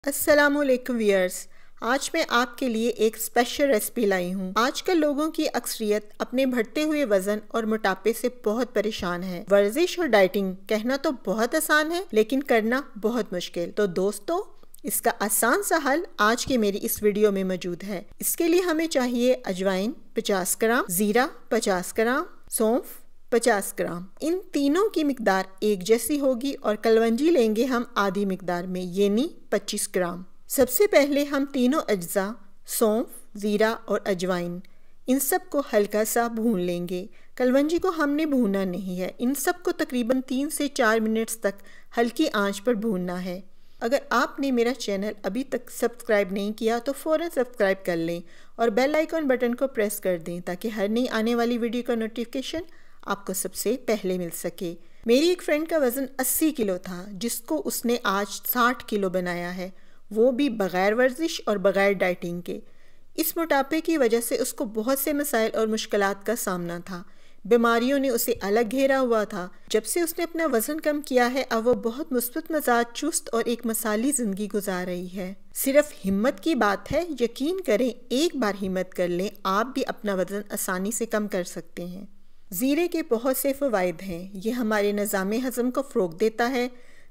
अस्सलामुअलैकुम व्यूअर्स, आज मैं आपके लिए एक स्पेशल रेसिपी लाई हूँ। आजकल लोगों की अक्सरियत अपने बढ़ते हुए वजन और मोटापे से बहुत परेशान है। वर्जिश और डाइटिंग कहना तो बहुत आसान है, लेकिन करना बहुत मुश्किल। तो दोस्तों, इसका आसान सा हल आज के मेरी इस वीडियो में मौजूद है। इसके लिए हमें चाहिए अजवाइन 50 ग्राम, जीरा 50 ग्राम, सौंफ 50 ग्राम। इन तीनों की मिकदार एक जैसी होगी और कलवंजी लेंगे हम आधी मिकदार में, यानी 25 ग्राम। सबसे पहले हम तीनों अज्जा सौंफ, ज़ीरा और अजवाइन, इन सब को हल्का सा भून लेंगे। कलवंजी को हमने भूनना नहीं है, इन सब को तकरीबन 3 से 4 मिनट्स तक हल्की आंच पर भूनना है। अगर आपने मेरा चैनल अभी तक सब्सक्राइब नहीं किया तो फ़ौरन सब्सक्राइब कर लें और बेल आइकन बटन को प्रेस कर दें ताकि हर नई आने वाली वीडियो का नोटिफिकेशन आपको सबसे पहले मिल सके। मेरी एक फ्रेंड का वज़न 80 किलो था, जिसको उसने आज 60 किलो बनाया है, वो भी बग़ैर वर्जिश और बग़ैर डाइटिंग के। इस मोटापे की वजह से उसको बहुत से मसाइल और मुश्किलात का सामना था। बीमारियों ने उसे अलग घेरा हुआ था। जब से उसने अपना वज़न कम किया है, अब वो बहुत मुस्बत मिजाज, चुस्त और एक मसाली ज़िंदगी गुजार रही है। सिर्फ हिम्मत की बात है। यकीन करें, एक बार हिम्मत कर लें, आप भी अपना वज़न आसानी से कम कर सकते हैं। ज़ीरे के बहुत से फ़वाइद हैं। ये हमारे निज़ाम हज़म को फ़रोग़ देता है।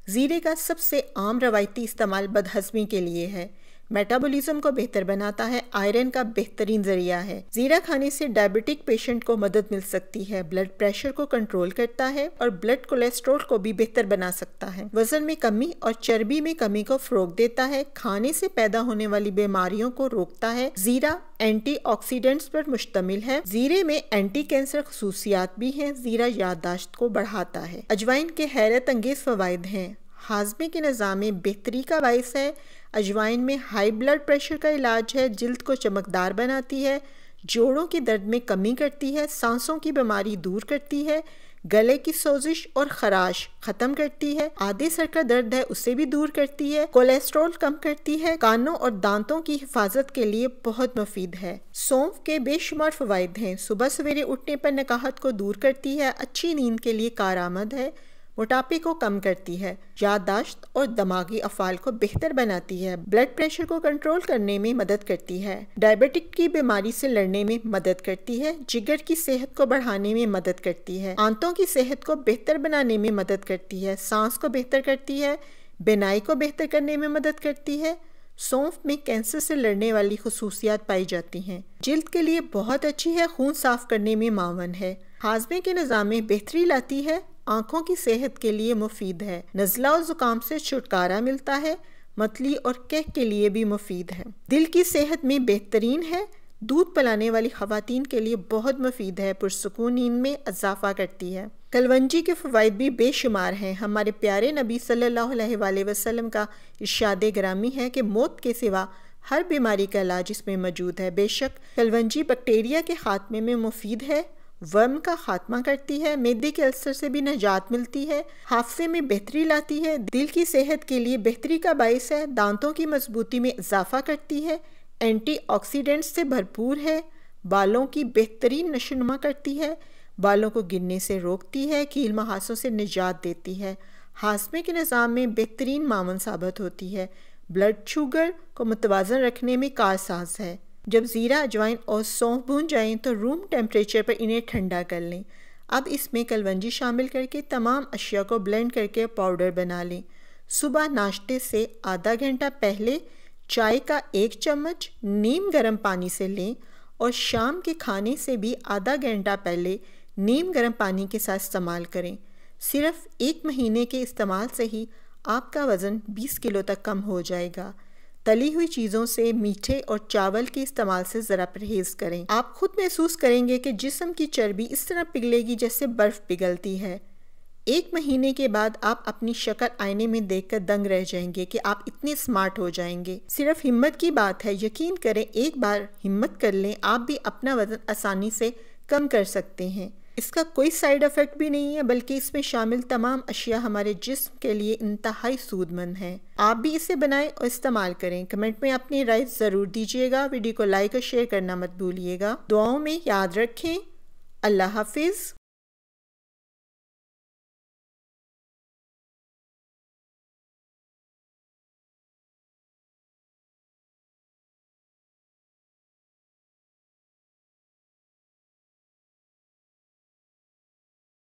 ज़ीरे का सबसे आम रवायती इस्तेमाल बदहज़मी के लिए है। मेटाबॉलिज्म को बेहतर बनाता है। आयरन का बेहतरीन ज़रिया है। ज़ीरा खाने से डायबिटिक पेशेंट को मदद मिल सकती है। ब्लड प्रेशर को कंट्रोल करता है और ब्लड कोलेस्ट्रॉल को भी बेहतर बना सकता है। वज़न में कमी और चर्बी में कमी को फ़रोग़ देता है। खाने से पैदा होने वाली बीमारियों को रोकता है। ज़ीरा एंटीऑक्सीडेंट्स पर मुश्तमिल है। ज़ीरे में एंटी कैंसर खसूसियात भी हैं। ज़ीरा याददाश्त को बढ़ाता है। अजवाइन के हैरत अंगेज़ फ़वाइद हैं। हाज़मे के निज़ाम में बेहतरी का बाइस है। अजवाइन में हाई ब्लड प्रेशर का इलाज है। जिल्द को चमकदार बनाती है। जोड़ों के दर्द में कमी करती है। सांसों की बीमारी दूर करती है। गले की सोजिश और खराश ख़त्म करती है। आधे सर का दर्द है, उसे भी दूर करती है। कोलेस्ट्रॉल कम करती है। कानों और दांतों की हिफाजत के लिए बहुत मुफीद है। सौंफ के बेशुमार फ़वाइद हैं। सुबह सवेरे उठने पर नकाहत को दूर करती है। अच्छी नींद के लिए कारआमद है। मोटापे को कम करती है। याददाश्त और दिमागी अफ़ाल को बेहतर बनाती है। ब्लड प्रेशर को कंट्रोल करने में मदद करती है। डायबिटिक की बीमारी से लड़ने में मदद करती है। जिगर की सेहत को बढ़ाने में मदद करती है। आंतों की सेहत को बेहतर बनाने में मदद करती है। सांस को बेहतर करती है। बिनाई को बेहतर करने में मदद करती है। सौंफ में कैंसर से लड़ने वाली खसूसियात पाई जाती हैं। जिल्द के लिए बहुत अच्छी है। खून साफ करने में मावन है। हाज़मे के निज़ाम में बेहतरी लाती है। आँखों की सेहत के लिए मुफीद है। नज़ला और ज़ुकाम से छुटकारा मिलता है। मतली और कैक के लिए भी मुफीद है। दिल की सेहत में बेहतरीन है। दूध पिलाने वाली ख़वातीन के लिए बहुत मुफीद है। पुरसुकून नींद में इजाफ़ा करती है। कलवंजी के फ़वाइद भी बेशुमार हैं। हमारे प्यारे नबी सल्लल्लाहु अलैहि वसल्लम का इरशाद गिरामी है कि मौत के सिवा हर बीमारी का इलाज इसमें मौजूद है। बेशक कलवंजी बैक्टीरिया के ख़ात्मे में मुफीद है। वर्म का खात्मा करती है। मैदे के अल्सर से भी निजात मिलती है। हाफ़्ज़े में बेहतरी लाती है। दिल की सेहत के लिए बेहतरी का बाइस है। दांतों की मजबूती में इजाफा करती है। एंटीऑक्सीडेंट्स से भरपूर है। बालों की बेहतरीन नशोनुमा करती है। बालों को गिरने से रोकती है। कील महासों से निजात देती है। हाज़मे के निज़ाम में बेहतरीन मावन साबित होती है। ब्लड शुगर को मुतवाज़न रखने में कारसाज है। जब ज़ीरा, अजवाइन और सौंफ भून जाएं तो रूम टेम्परेचर पर इन्हें ठंडा कर लें। अब इसमें कलवंजी शामिल करके तमाम अशिया को ब्लेंड करके पाउडर बना लें। सुबह नाश्ते से आधा घंटा पहले चाय का 1 चम्मच नीम गर्म पानी से लें और शाम के खाने से भी आधा घंटा पहले नीम गर्म पानी के साथ इस्तेमाल करें। सिर्फ 1 महीने के इस्तेमाल से ही आपका वज़न 20 किलो तक कम हो जाएगा। तली हुई चीज़ों से, मीठे और चावल के इस्तेमाल से ज़रा परहेज़ करें। आप खुद महसूस करेंगे कि जिस्म की चर्बी इस तरह पिघलेगी जैसे बर्फ़ पिघलती है। 1 महीने के बाद आप अपनी शक्ल आईने में देखकर दंग रह जाएंगे कि आप इतने स्मार्ट हो जाएंगे। सिर्फ हिम्मत की बात है। यकीन करें, एक बार हिम्मत कर लें, आप भी अपना वज़न आसानी से कम कर सकते हैं। इसका कोई साइड इफ़ेक्ट भी नहीं है, बल्कि इसमें शामिल तमाम अशिया हमारे जिस्म के लिए इंतहाई सूदमंद हैं। आप भी इसे बनाएं और इस्तेमाल करें। कमेंट में अपनी राय ज़रूर दीजिएगा। वीडियो को लाइक और शेयर करना मत भूलिएगा। दुआओं में याद रखें। अल्लाह हाफिज़।